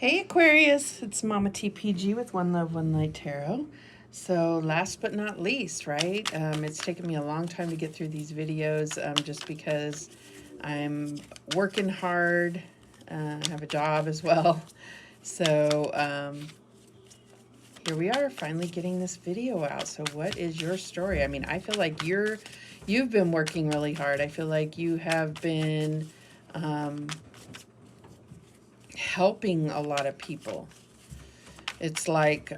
Hey Aquarius, it's Mama TPG with One Love, One Light Tarot. So last but not least, right? It's taken me a long time to get through these videos just because I'm working hard. I have a job as well. So here we are finally getting this video out. So what is your story? I mean, I feel like you've been working really hard. I feel like you have been helping a lot of people. It's like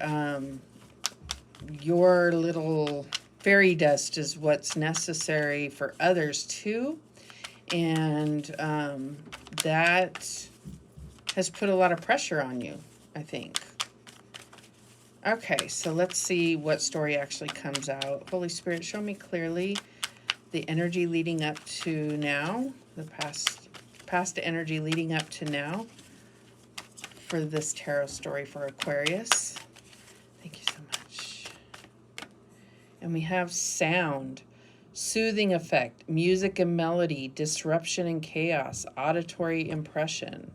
your little fairy dust is what's necessary for others too. And that has put a lot of pressure on you, I think. Okay, so let's see what story actually comes out. Holy Spirit, show me clearly the energy leading up to now, the past energy leading up to now for this tarot story for Aquarius. Thank you so much. And we have sound, soothing effect, music and melody, disruption and chaos, auditory impression.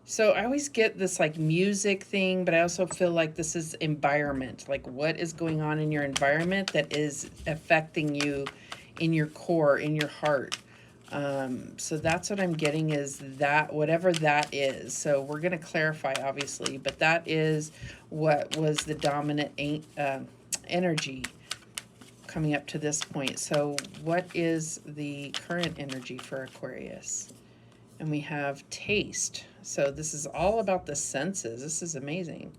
So I always get this like music thing, but I also feel like this is environment. Like what is going on in your environment that is affecting you in your core, in your heart. So that's what I'm getting, is that whatever that is. So we're going to clarify, obviously, but that is what was the dominant energy coming up to this point. So what is the current energy for Aquarius? And we have taste. So this is all about the senses. This is amazing.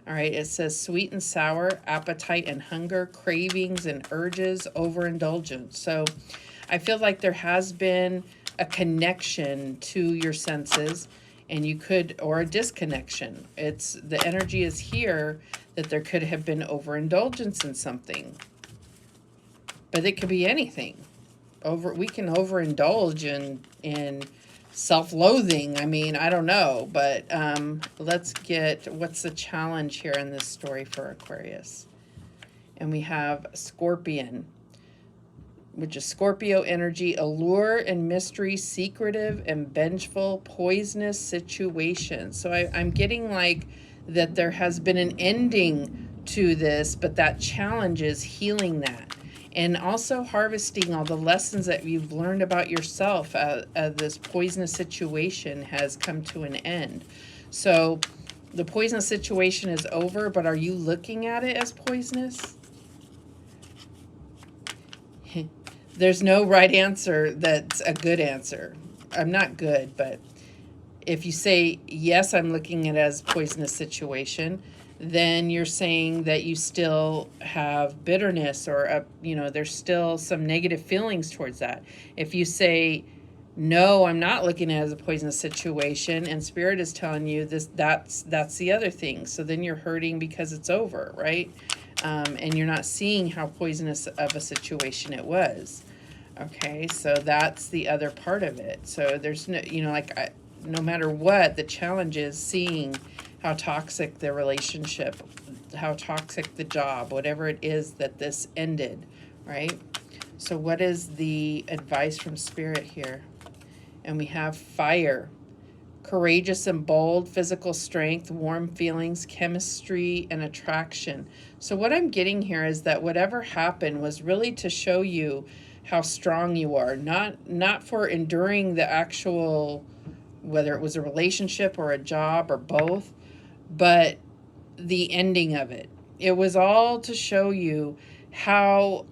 All right, it says sweet and sour, appetite and hunger, cravings and urges, overindulgence. So I feel like there has been a connection to your senses, and you could, or a disconnection. It's the energy is here that there could have been overindulgence in something, but it could be anything. We can overindulge in self-loathing. I mean, I don't know, but let's get what's the challenge here in this story for Aquarius. And we have Scorpion, which is Scorpio energy, allure and mystery, secretive and vengeful, poisonous situation. So I'm getting like that there has been an ending to this, but that challenge is healing that. And also harvesting all the lessons that you've learned about yourself. This poisonous situation has come to an end. So the poisonous situation is over, but are you looking at it as poisonous? There's no right answer that's a good answer. I'm not good, but if you say, yes, I'm looking at it as poisonous situation, then you're saying that you still have bitterness or, there's still some negative feelings towards that. If you say, no, I'm not looking at it as a poisonous situation, and Spirit is telling you that's the other thing. So then you're hurting because it's over, right? And you're not seeing how poisonous of a situation it was. Okay, so that's the other part of it. So there's no, no matter what, the challenge is seeing how toxic the relationship, how toxic the job, whatever it is that this ended, right? So what is the advice from Spirit here? And we have fire, courageous and bold, physical strength, warm feelings, chemistry, and attraction. So what I'm getting here is that whatever happened was really to show you how strong you are, not for enduring the actual, whether it was a relationship or a job or both, but the ending of it. It was all to show you how,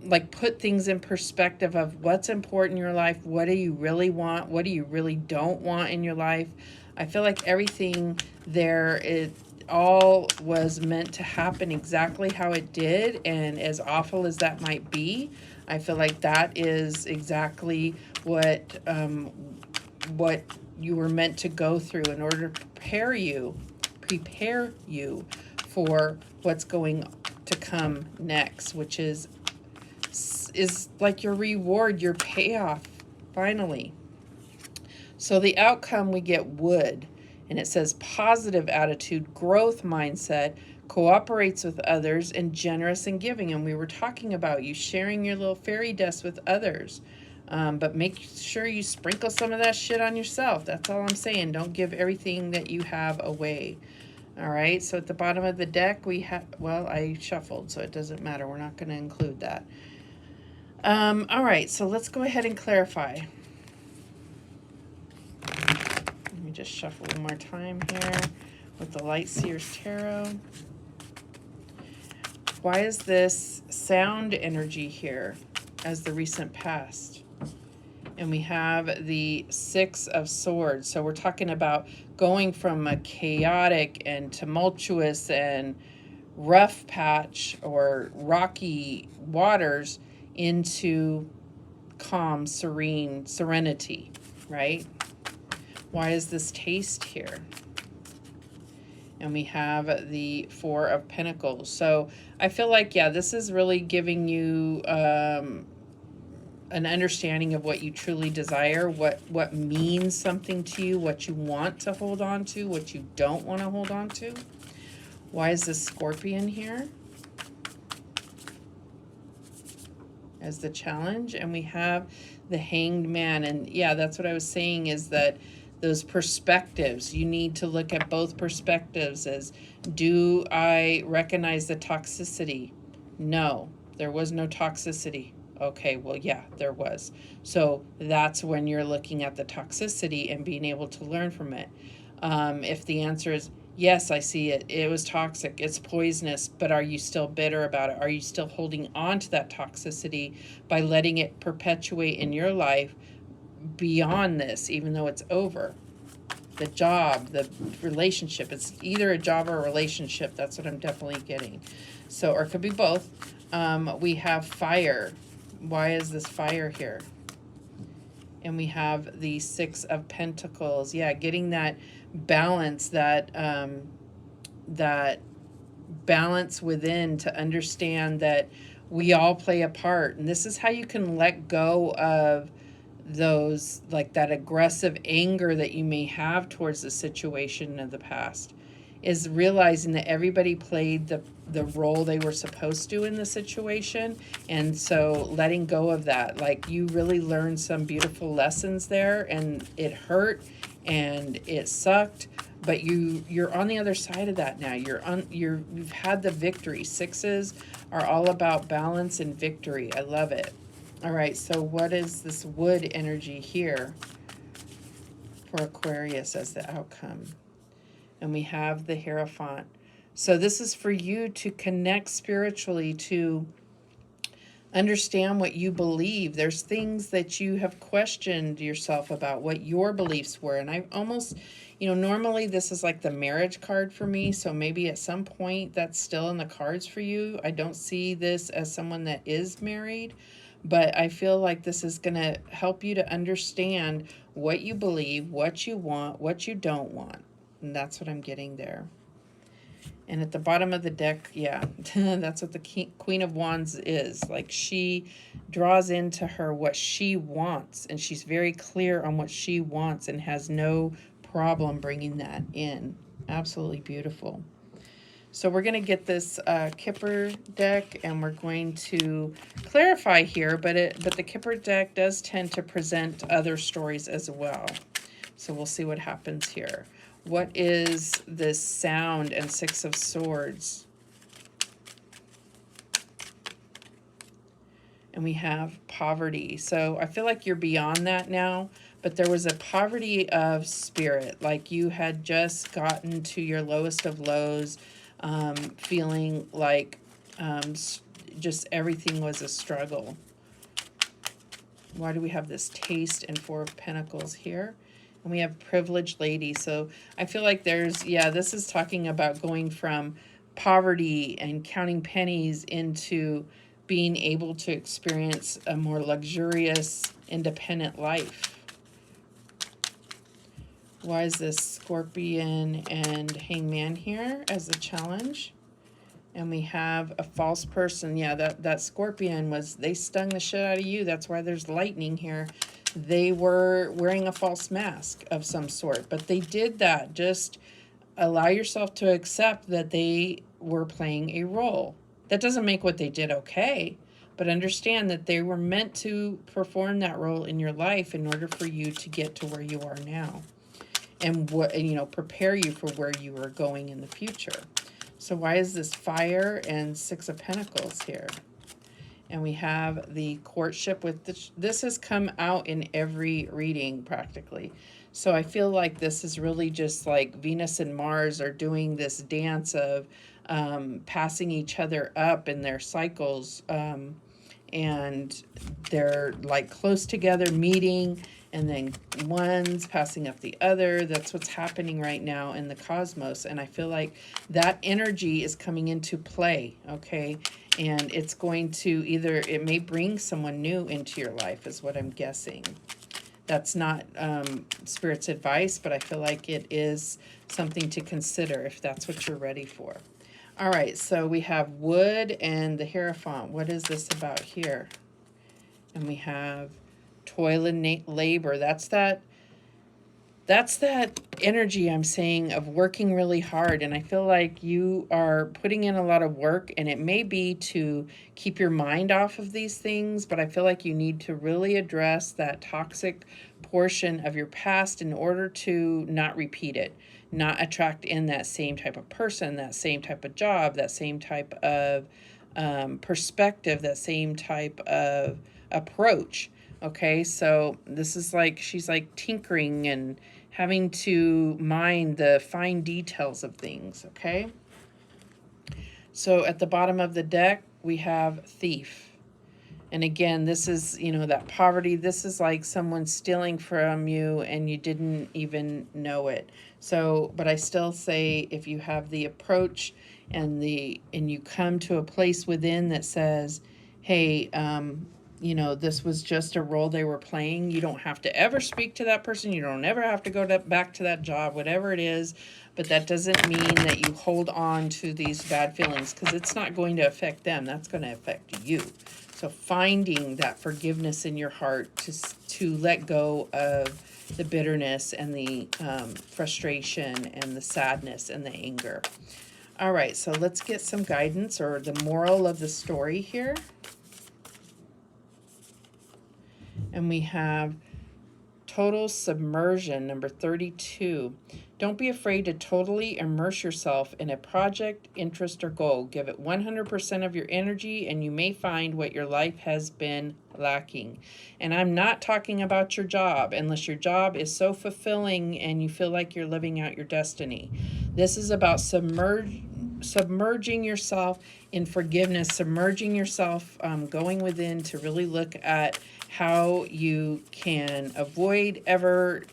like, put things in perspective of what's important in your life, what do you really want, what do you really don't want in your life. I feel like everything there, it all was meant to happen exactly how it did, and as awful as that might be, I feel like that is exactly what you were meant to go through in order to prepare you for what's going to come next, which is like your reward, your payoff, finally. So the outcome, we get wood, and it says positive attitude, growth mindset, cooperates with others, and generous and giving. And we were talking about you sharing your little fairy dust with others. But make sure you sprinkle some of that shit on yourself. That's all I'm saying. Don't give everything that you have away. All right, so at the bottom of the deck, we have, well, I shuffled, so it doesn't matter. We're not going to include that. All right, so let's go ahead and clarify. Let me just shuffle one more time here with the Light Seers Tarot. Why is this sound energy here as the recent past? And we have the Six of Swords. So we're talking about going from a chaotic and tumultuous and rough patch or rocky waters into calm, serene, serenity, right? Why is this taste here? And we have the Four of Pentacles. So I feel like, yeah, this is really giving you an understanding of what you truly desire, what means something to you, what you want to hold on to, what you don't want to hold on to. Why is this Scorpion here as the challenge? And we have the Hanged Man. And yeah, that's what I was saying, is that those perspectives, you need to look at both perspectives. As, do I recognize the toxicity? No, there was no toxicity. Okay, well, yeah, there was. So that's when you're looking at the toxicity and being able to learn from it. If the answer is, yes, I see it, it was toxic, it's poisonous, but are you still bitter about it? Are you still holding on to that toxicity by letting it perpetuate in your life beyond this, even though it's over? The job, the relationship, it's either a job or a relationship. That's what I'm definitely getting. So, or it could be both. We have fire. Why is this fire here? And we have the Six of Pentacles. Yeah, getting that balance, that that balance within, to understand that we all play a part. And this is how you can let go of those, like that aggressive anger that you may have towards the situation of the past, is realizing that everybody played the role they were supposed to in the situation. And so letting go of that, like you really learned some beautiful lessons there, and it hurt and it sucked, but you're on the other side of that now. You've had the victory. Sixes are all about balance and victory. I love it. All right, so what is this wood energy here for Aquarius as the outcome? And we have the Hierophant. So this is for you to connect spiritually, to understand what you believe. There's things that you have questioned yourself about, what your beliefs were. And I almost, normally this is like the marriage card for me. So maybe at some point that's still in the cards for you. I don't see this as someone that is married, but I feel like this is going to help you to understand what you believe, what you want, what you don't want. And that's what I'm getting there. And at the bottom of the deck, yeah, that's what the Queen of Wands is. Like, she draws into her what she wants, and she's very clear on what she wants and has no problem bringing that in. Absolutely beautiful. So we're going to get this Kipper deck, and we're going to clarify here, but the Kipper deck does tend to present other stories as well. So we'll see what happens here. What is this sound and Six of Swords? And we have poverty. So I feel like you're beyond that now, but there was a poverty of spirit. Like you had just gotten to your lowest of lows, feeling like just everything was a struggle. Why do we have this taste and Four of Pentacles here? And we have privileged lady. So I feel like there's, yeah, this is talking about going from poverty and counting pennies into being able to experience a more luxurious, independent life. Why is this Scorpion and Hangman here as a challenge? And we have a false person. Yeah, that Scorpion they stung the shit out of you. That's why there's lightning here. They were wearing a false mask of some sort, but they did that. Just allow yourself to accept that they were playing a role. That doesn't make what they did okay, But understand that they were meant to perform that role in your life in order for you to get to where you are now. And prepare you for where you are going in the future. So why is this Fire and Six of Pentacles here? And we have the courtship with this has come out in every reading practically. So I feel like this is really just like Venus and Mars are doing this dance of passing each other up in their cycles. And they're like close together meeting, and then one's passing up the other. That's what's happening right now in the cosmos. And I feel like that energy is coming into play, okay? And it's going to it may bring someone new into your life is what I'm guessing. That's not Spirit's advice, but I feel like it is something to consider if that's what you're ready for. All right, so we have Wood and the Hierophant. What is this about here? And we have toil and labor. That's that energy I'm saying of working really hard. And I feel like you are putting in a lot of work, and it may be to keep your mind off of these things, but I feel like you need to really address that toxic portion of your past in order to not repeat it. Not attract in that same type of person, that same type of job, that same type of perspective, that same type of approach. Okay, so this is like she's like tinkering and having to mind the fine details of things. Okay, so at the bottom of the deck we have Thief. And again, this is, that poverty. This is like someone stealing from you and you didn't even know it. So, but I still say if you have the approach and you come to a place within that says, hey, this was just a role they were playing. You don't have to ever speak to that person. You don't ever have to go back to that job, whatever it is. But that doesn't mean that you hold on to these bad feelings, because it's not going to affect them. That's going to affect you. So finding that forgiveness in your heart to let go of the bitterness and the frustration and the sadness and the anger. All right, so let's get some guidance or the moral of the story here. And we have total submersion, number 32. Don't be afraid to totally immerse yourself in a project, interest, or goal. Give it 100% of your energy, and you may find what your life has been lacking. And I'm not talking about your job, unless your job is so fulfilling and you feel like you're living out your destiny. This is about submerging yourself in forgiveness, submerging yourself, going within to really look at how you can avoid ever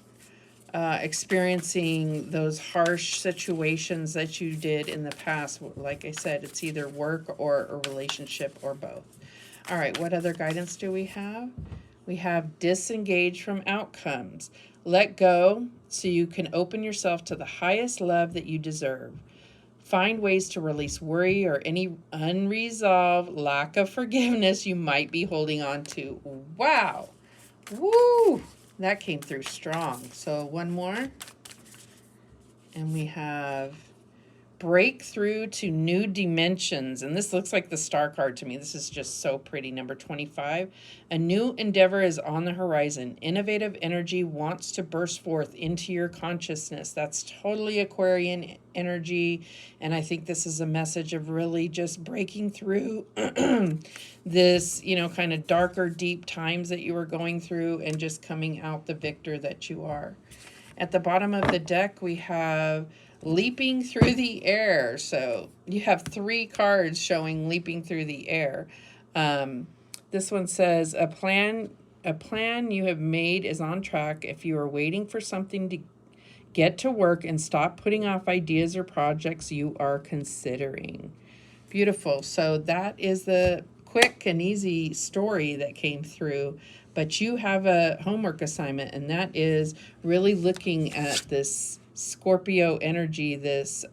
experiencing those harsh situations that you did in the past. Like I said, it's either work or a relationship or both. All right, what other guidance do we have? We have disengage from outcomes. Let go so you can open yourself to the highest love that you deserve. Find ways to release worry or any unresolved lack of forgiveness you might be holding on to. Wow. Woo! That came through strong. So one more. And we have breakthrough to new dimensions. And this looks like the star card to me. This is just so pretty. Number 25. A new endeavor is on the horizon. Innovative energy wants to burst forth into your consciousness. That's totally Aquarian energy. And I think this is a message of really just breaking through this, kind of darker, deep times that you were going through and just coming out the victor that you are. At the bottom of the deck, we have leaping through the air. So you have 3 cards showing leaping through the air. This one says a plan you have made is on track. If you are waiting for something to get to work and stop putting off ideas or projects you are considering. Beautiful. So that is the quick and easy story that came through. But you have a homework assignment, and that is really looking at this Scorpio energy, this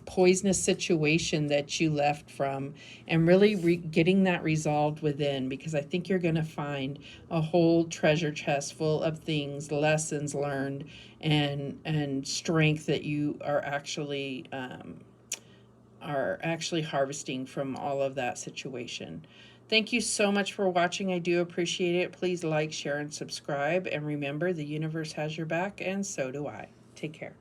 poisonous situation that you left from, and really getting that resolved within, because I think you're going to find a whole treasure chest full of things, lessons learned, and strength that you are actually harvesting from all of that situation. Thank you so much for watching. I do appreciate it. Please like, share, and subscribe. And remember, the universe has your back, and so do I. Take care.